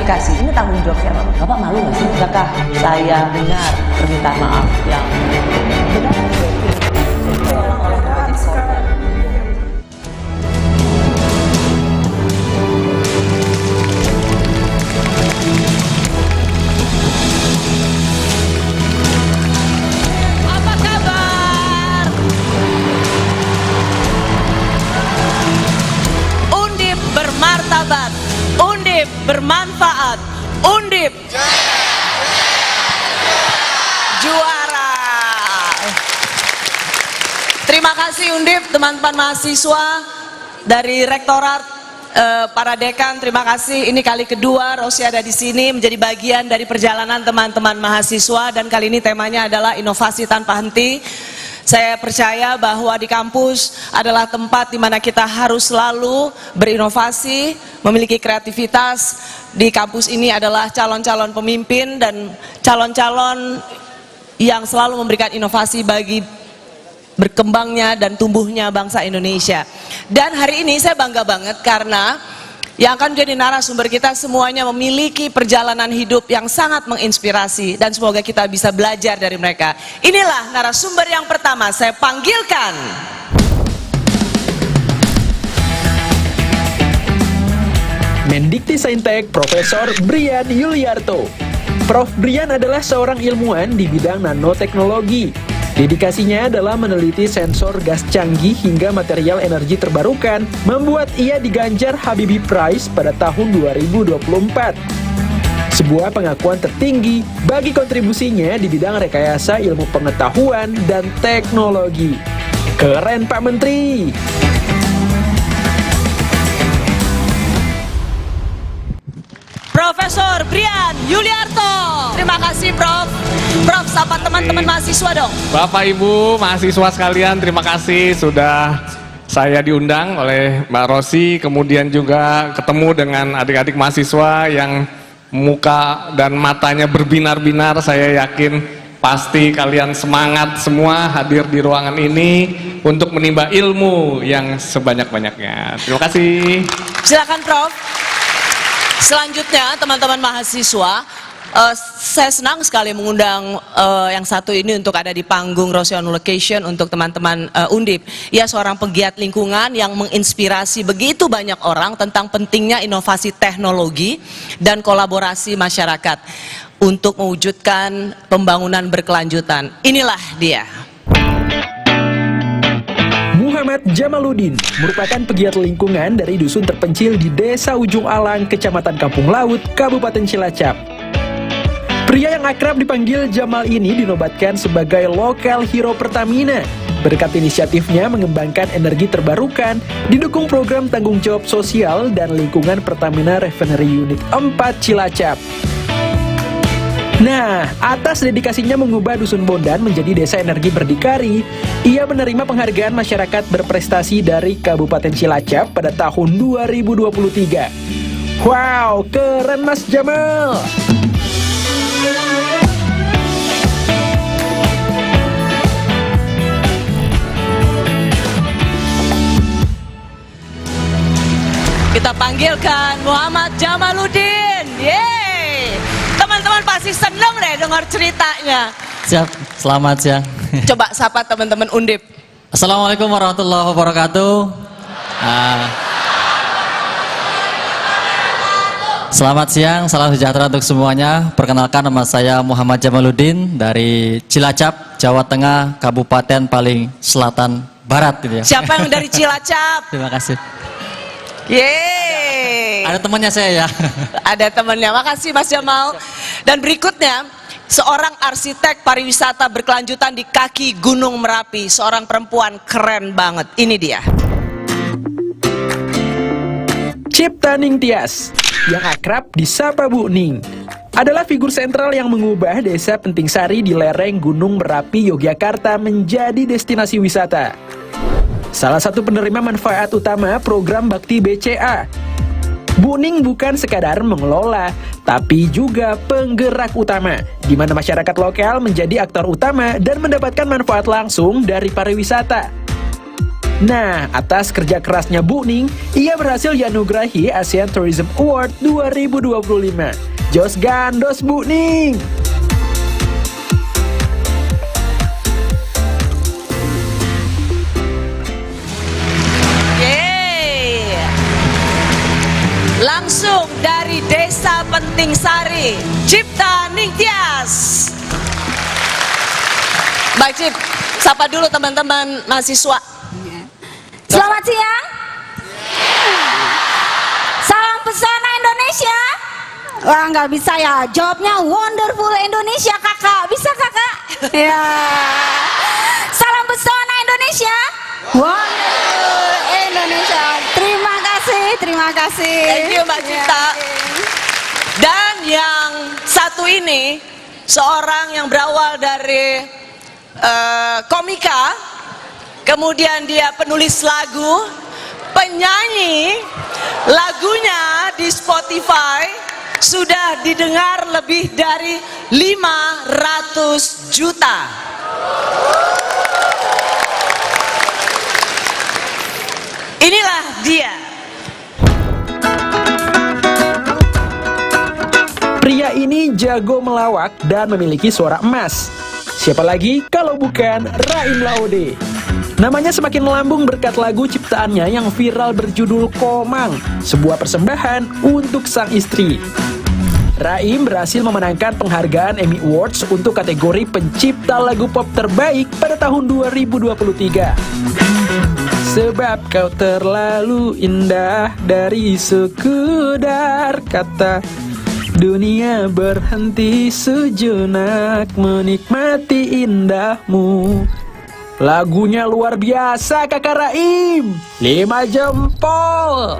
klarifikasi. Ini tanggung jawab siapa? Bapak malu nggak sih? Apakah saya dengar permintaan maaf yang benar? Undip bermanfaat, Undip juara. Terima kasih Undip, teman-teman mahasiswa dari Rektorat, para dekan, terima kasih. Ini kali kedua Rosi ada di sini menjadi bagian dari perjalanan teman-teman mahasiswa, dan kali ini temanya adalah inovasi tanpa henti. Saya percaya bahwa di kampus adalah tempat di mana kita harus selalu berinovasi, memiliki kreativitas. Di kampus ini adalah calon-calon pemimpin dan calon-calon yang selalu memberikan inovasi bagi berkembangnya dan tumbuhnya bangsa Indonesia. Dan hari ini saya bangga banget karena yang akan menjadi narasumber kita semuanya memiliki perjalanan hidup yang sangat menginspirasi, dan semoga kita bisa belajar dari mereka. Inilah narasumber yang pertama, saya panggilkan Mendikti-Saintek Profesor Brian Yuliarto. Prof. Brian adalah seorang ilmuwan di bidang nanoteknologi. Dedikasinya adalah meneliti sensor gas canggih hingga material energi terbarukan, membuat ia diganjar Habibie Prize pada tahun 2024. Sebuah pengakuan tertinggi bagi kontribusinya di bidang rekayasa ilmu pengetahuan dan teknologi. Keren Pak Menteri! Profesor Brian Yuliarto. Terima kasih Prof. Prof, sapa teman-teman mahasiswa dong. Bapak Ibu mahasiswa sekalian, terima kasih sudah saya diundang oleh Mbak Rosi, kemudian juga ketemu dengan adik-adik mahasiswa yang muka dan matanya berbinar-binar. Saya yakin pasti kalian semangat semua hadir di ruangan ini untuk menimba ilmu yang sebanyak-banyaknya. Terima kasih. Silakan Prof. Selanjutnya teman-teman mahasiswa, saya senang sekali mengundang yang satu ini untuk ada di panggung Rosi on Location untuk teman-teman Undip. Ia seorang pegiat lingkungan yang menginspirasi begitu banyak orang tentang pentingnya inovasi teknologi dan kolaborasi masyarakat untuk mewujudkan pembangunan berkelanjutan. Inilah dia. Muhammad Jamaluddin merupakan pegiat lingkungan dari dusun terpencil di Desa Ujung Alang, Kecamatan Kampung Laut, Kabupaten Cilacap. Pria yang akrab dipanggil Jamal ini dinobatkan sebagai lokal hero Pertamina. Berkat inisiatifnya mengembangkan energi terbarukan, didukung program tanggung jawab sosial dan lingkungan Pertamina Refinery Unit 4 Cilacap. Nah, atas dedikasinya mengubah Dusun Bondan menjadi desa energi berdikari, ia menerima penghargaan masyarakat berprestasi dari Kabupaten Cilacap pada tahun 2023. Wow, keren Mas Jamal! Kita panggilkan Muhammad Jamaluddin. Yeay! Teman-teman pasti seneng deh dengar ceritanya. Siap, selamat siang. Coba sapa teman-teman Undip. Assalamualaikum warahmatullahi wabarakatuh. Selamat siang, salam sejahtera untuk semuanya. Perkenalkan, nama saya Muhammad Jamaluddin dari Cilacap, Jawa Tengah, Kabupaten paling selatan barat gitu ya. Siapa yang dari Cilacap? Terima kasih. Yeay. Ada temannya saya ya. Ada temannya. Makasih Mas Jamal. Dan berikutnya, seorang arsitek pariwisata berkelanjutan di kaki Gunung Merapi, seorang perempuan keren banget. Ini dia. Cipta Ningtyas, yang akrab disapa Bu Ning, adalah figur sentral yang mengubah desa Penting Sari di lereng Gunung Merapi, Yogyakarta menjadi destinasi wisata. Salah satu penerima manfaat utama program Bakti BCA. Bu Ning bukan sekadar mengelola, tapi juga penggerak utama, di mana masyarakat lokal menjadi aktor utama dan mendapatkan manfaat langsung dari pariwisata. Nah, atas kerja kerasnya Bu Ning, ia berhasil dianugerahi ASEAN Tourism Award 2025. Jos gandos Bu Ning! Langsung dari Desa Penting Sari, Cipta Ningtyas. Baik Cip, sapa dulu teman-teman mahasiswa. Selamat siang. Salam pesona Indonesia. Wah, nggak bisa ya. Jawabnya wonderful Indonesia, kakak. Bisa kakak? Ya. Salam pesona Indonesia. Wonderful Indonesia. Terima kasih, terima kasih. Thank you Mbak Cipta. Dan yang satu ini, seorang yang berawal dari komika, kemudian dia penulis lagu, penyanyi, lagunya di Spotify sudah didengar lebih dari 500 juta. Inilah dia. Pria ini jago melawak dan memiliki suara emas. Siapa lagi kalau bukan Raim Laude? Namanya semakin melambung berkat lagu ciptaannya yang viral berjudul Komang, sebuah persembahan untuk sang istri. Raim berhasil memenangkan penghargaan Emmy Awards untuk kategori pencipta lagu pop terbaik pada tahun 2023. Sebab kau terlalu indah dari sekedar kata, dunia berhenti sejenak menikmati indahmu. Lagunya luar biasa kakak Raim, 5 jempol.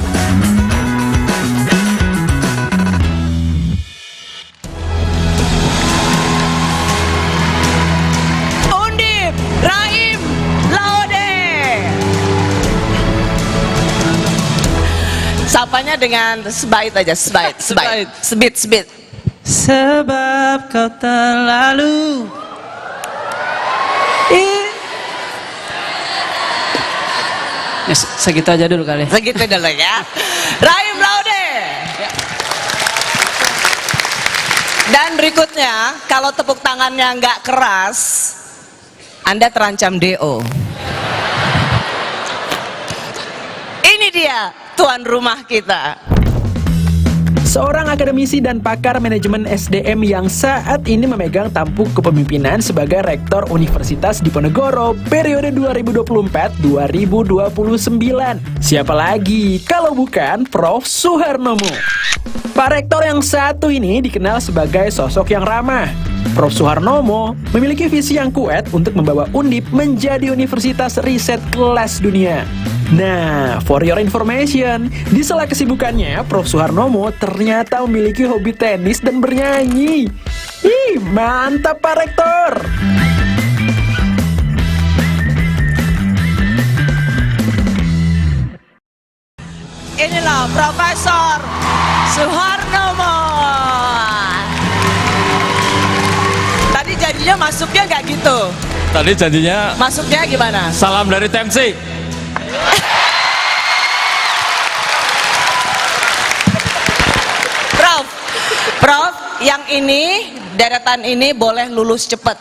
Undip Raim Laude. Sapanya dengan sebait aja, sebait. Sebit. Sebab kau terlalu ya, segitu aja dulu kali. Segitu dulu ya. Raim Laude. Dan berikutnya, kalau tepuk tangannya nggak keras, Anda terancam DO. Ini dia tuan rumah kita. Seorang akademisi dan pakar manajemen SDM yang saat ini memegang tampuk kepemimpinan sebagai Rektor Universitas Diponegoro periode 2024-2029. Siapa lagi kalau bukan Prof. Soeharnomo? Pak Rektor yang satu ini dikenal sebagai sosok yang ramah. Prof. Soeharnomo memiliki visi yang kuat untuk membawa Undip menjadi universitas riset kelas dunia. Nah, for your information, di sela kesibukannya, Prof. Soeharnomo ternyata memiliki hobi tenis dan bernyanyi. Ih, mantap Pak Rektor! Inilah Profesor Soeharnomo. Tadi janjinya masuknya nggak gitu? Tadi janjinya Masuknya gimana? salam dari TMC. Prof, yang ini, deretan ini boleh lulus cepet.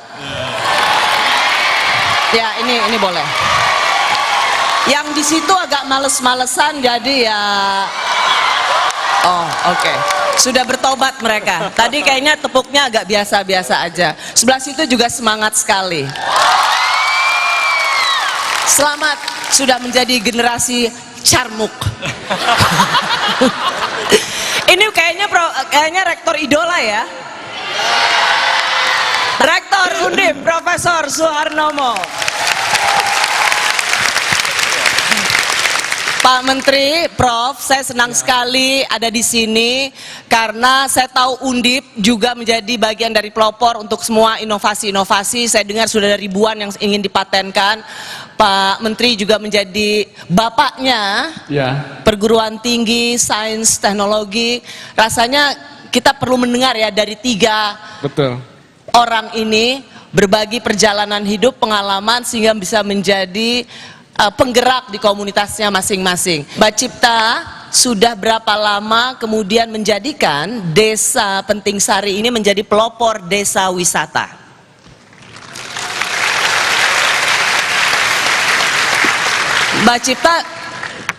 Ya, ini boleh. Yang di situ agak males-malesan, jadi ya. Oh, oke. Sudah bertobat mereka. Tadi kayaknya tepuknya agak biasa-biasa aja. Sebelah situ juga semangat sekali. Selamat sudah menjadi generasi carmuk. Ini kayaknya rektor idola ya. Rektor Undip Profesor Soeharnomo. Pak Menteri, Prof, saya senang sekali ada di sini karena saya tahu Undip juga menjadi bagian dari pelopor untuk semua inovasi-inovasi. Saya dengar sudah ada ribuan yang ingin dipatenkan. Pak Menteri juga menjadi bapaknya perguruan tinggi, sains, teknologi. Rasanya kita perlu mendengar ya dari 3 orang ini berbagi perjalanan hidup, pengalaman sehingga bisa menjadi penggerak di komunitasnya masing-masing. Mbak Cipta sudah berapa lama kemudian menjadikan Desa Penting Sari ini menjadi pelopor desa wisata? Mbak Cipta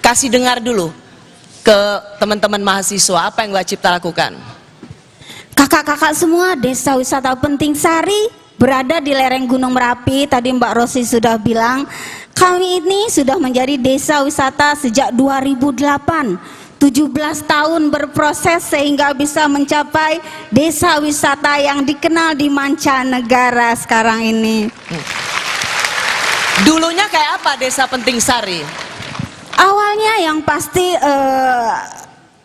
kasih dengar dulu ke teman-teman mahasiswa apa yang Mbak Cipta lakukan. Kakak-kakak semua, Desa Wisata Penting Sari berada di lereng Gunung Merapi. Tadi Mbak Rosi sudah bilang, kami ini sudah menjadi desa wisata sejak 2008. 17 tahun berproses sehingga bisa mencapai desa wisata yang dikenal di mancanegara sekarang ini. Dulunya kayak apa Desa Penting Sari? Awalnya yang pasti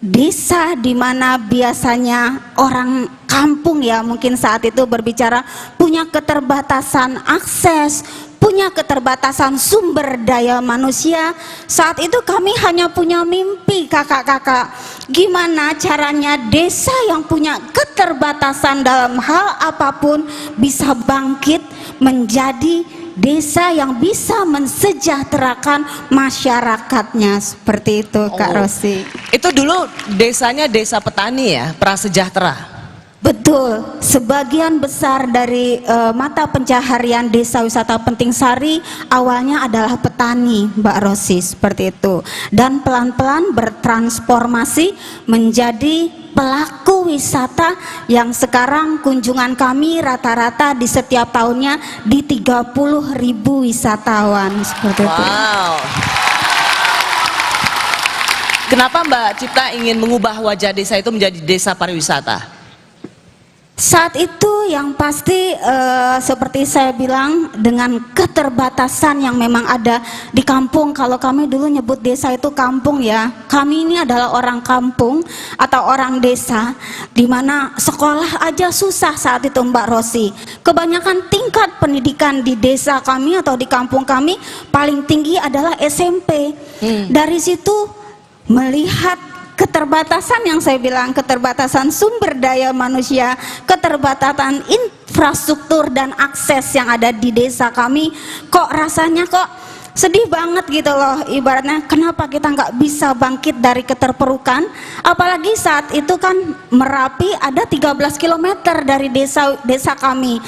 desa di mana biasanya orang kampung ya mungkin saat itu berbicara punya keterbatasan akses, punya keterbatasan sumber daya manusia. Saat itu kami hanya punya mimpi kakak-kakak, gimana caranya desa yang punya keterbatasan dalam hal apapun bisa bangkit menjadi desa yang bisa mensejahterakan masyarakatnya. Seperti itu Kak Rosi. Itu dulu desanya desa petani ya, prasejahtera. Betul, sebagian besar dari mata pencaharian Desa Wisata Penting Sari awalnya adalah petani, Mbak Rosi, seperti itu. Dan pelan-pelan bertransformasi menjadi pelaku wisata yang sekarang kunjungan kami rata-rata di setiap tahunnya di 30.000 wisatawan, seperti itu. Wow. Kenapa Mbak Cipta ingin mengubah wajah desa itu menjadi desa pariwisata? Saat itu yang pasti seperti saya bilang dengan keterbatasan yang memang ada di kampung. Kalau kami dulu nyebut desa itu kampung ya, kami ini adalah orang kampung atau orang desa di mana sekolah aja susah saat itu Mbak Rosi. Kebanyakan tingkat pendidikan di desa kami atau di kampung kami paling tinggi adalah SMP. Dari situ melihat keterbatasan yang saya bilang, keterbatasan sumber daya manusia, keterbatasan infrastruktur dan akses yang ada di desa kami, kok rasanya kok sedih banget gitu loh. Ibaratnya kenapa kita nggak bisa bangkit dari keterpurukan, apalagi saat itu kan Merapi ada 13 km dari desa kami.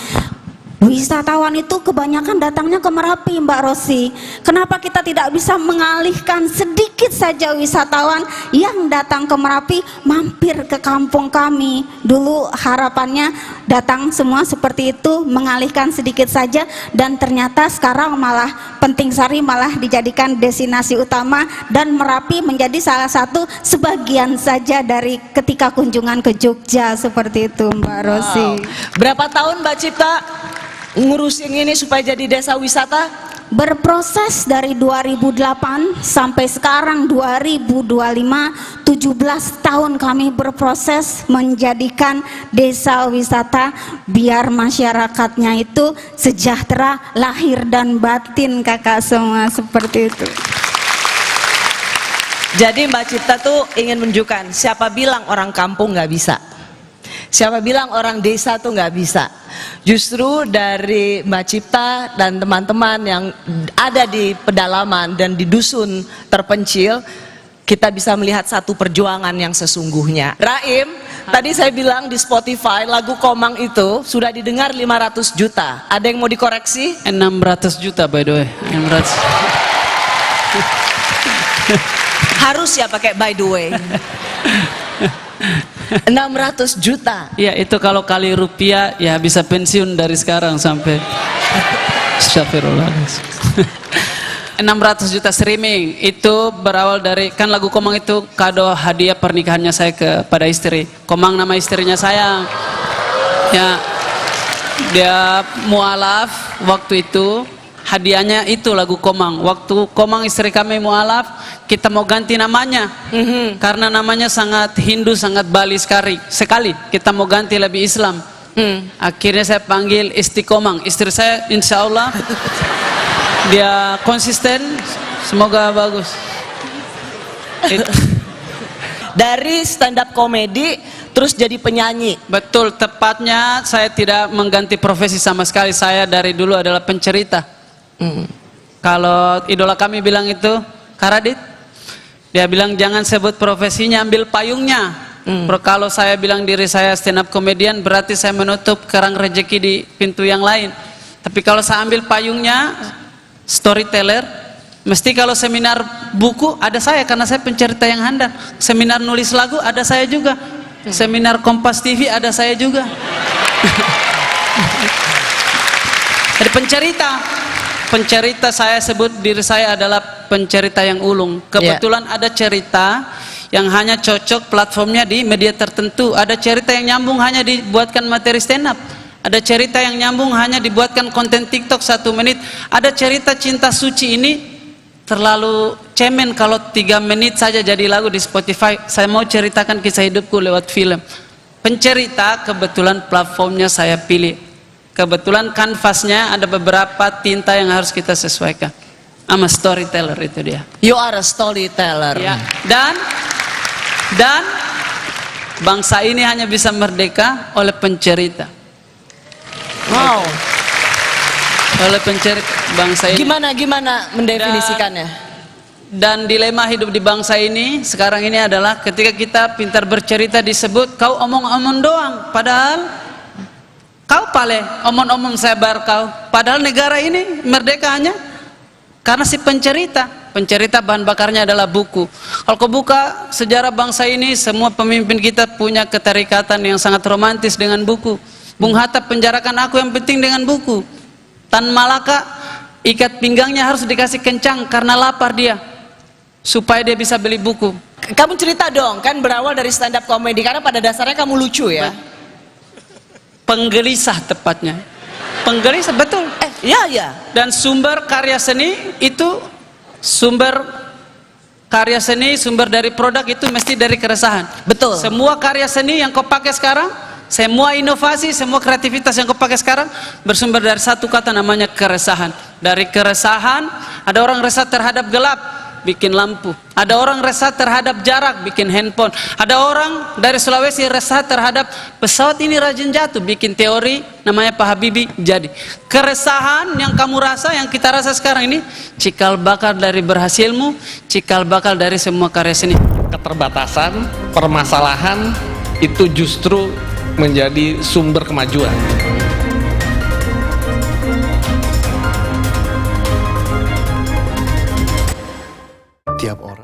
Wisatawan itu kebanyakan datangnya ke Merapi Mbak Rosi. Kenapa kita tidak bisa mengalihkan sedikit saja wisatawan yang datang ke Merapi mampir ke kampung kami? Dulu harapannya datang semua seperti itu, mengalihkan sedikit saja, dan ternyata sekarang malah Penting Sari malah dijadikan destinasi utama dan Merapi menjadi salah satu sebagian saja dari ketika kunjungan ke Jogja, seperti itu Mbak Rosi. Berapa tahun Mbak Cipta ngurusin ini supaya jadi desa wisata? Berproses dari 2008 sampai sekarang 2025, 17 tahun kami berproses menjadikan desa wisata biar masyarakatnya itu sejahtera lahir dan batin kakak semua, seperti itu. Jadi Mbak Cipta tuh ingin menunjukkan siapa bilang orang kampung nggak bisa, siapa bilang orang desa tuh nggak bisa. Justru dari Mbak Cipta dan teman-teman yang ada di pedalaman dan di dusun terpencil, kita bisa melihat satu perjuangan yang sesungguhnya. Raim, tadi saya bilang di Spotify lagu Komang itu sudah didengar 500 juta. Ada yang mau dikoreksi? 600 juta by the way. 600. Harus ya pakai by the way. 600 juta. Ya itu kalau kali rupiah ya bisa pensiun dari sekarang sampai Astagfirullahaladzim. 600 juta streaming itu berawal dari, kan lagu Komang itu kado hadiah pernikahannya saya kepada istri. Komang nama istrinya saya. Ya, dia mualaf waktu itu, hadiahnya itu lagu Komang. Waktu Komang istri kami mualaf, kita mau ganti namanya karena namanya sangat Hindu, sangat Bali sekali. Kita mau ganti lebih Islam. Akhirnya saya panggil Istiqomang. Istri saya insya Allah dia konsisten, semoga bagus. Dari stand up komedi terus jadi penyanyi. Betul, tepatnya saya tidak mengganti profesi sama sekali. Saya dari dulu adalah pencerita. Kalau idola kami bilang itu, Karadit, dia bilang jangan sebut profesinya, ambil payungnya. Kalau saya bilang diri saya stand up comedian, berarti saya menutup kerang rezeki di pintu yang lain. Tapi kalau saya ambil payungnya storyteller, mesti kalau seminar buku ada saya, karena saya pencerita yang handal. Seminar nulis lagu ada saya juga. Seminar Kompas TV ada saya juga. Jadi pencerita saya sebut diri saya adalah pencerita yang ulung. Kebetulan ada cerita yang hanya cocok platformnya di media tertentu. Ada cerita yang nyambung hanya dibuatkan materi stand up. Ada cerita yang nyambung hanya dibuatkan konten TikTok 1 menit. Ada cerita cinta suci ini terlalu cemen kalau 3 menit saja jadi lagu di Spotify. Saya mau ceritakan kisah hidupku lewat film. Pencerita kebetulan platformnya saya pilih. Kebetulan kanvasnya ada beberapa tinta yang harus kita sesuaikan. Sama storyteller itu dia. You are a storyteller. Ya. Dan bangsa ini hanya bisa merdeka oleh pencerita. Wow. Oleh pencerita bangsa ini. Gimana mendefinisikannya? Dan dilema hidup di bangsa ini sekarang ini adalah ketika kita pintar bercerita disebut kau omong-omong doang, padahal kau pale omong-omong sebar kau. Padahal negara ini merdeka hanya karena si pencerita. Pencerita bahan bakarnya adalah buku. Kalau kau buka sejarah bangsa ini, semua pemimpin kita punya keterikatan yang sangat romantis dengan buku. Bung Hatta penjarakan aku yang penting dengan buku. Tan Malaka ikat pinggangnya harus dikasih kencang karena lapar dia, supaya dia bisa beli buku. Kamu cerita dong, kan berawal dari stand up comedy karena pada dasarnya kamu lucu ya. Penggelisah tepatnya. Penggelisah betul. Iya. Dan sumber karya seni itu sumber dari produk itu mesti dari keresahan. Betul. Semua karya seni yang kau pakai sekarang, semua inovasi, semua kreativitas yang kau pakai sekarang bersumber dari satu kata namanya keresahan. Dari keresahan, ada orang resah terhadap gelap, bikin lampu. Ada orang resah terhadap jarak, bikin handphone. Ada orang dari Sulawesi resah terhadap pesawat ini rajin jatuh, bikin teori namanya Pak Habibie. Jadi keresahan yang kamu rasa, yang kita rasa sekarang ini cikal bakal dari berhasilmu, cikal bakal dari semua karya seni. Keterbatasan, permasalahan itu justru menjadi sumber kemajuan. Tiap orang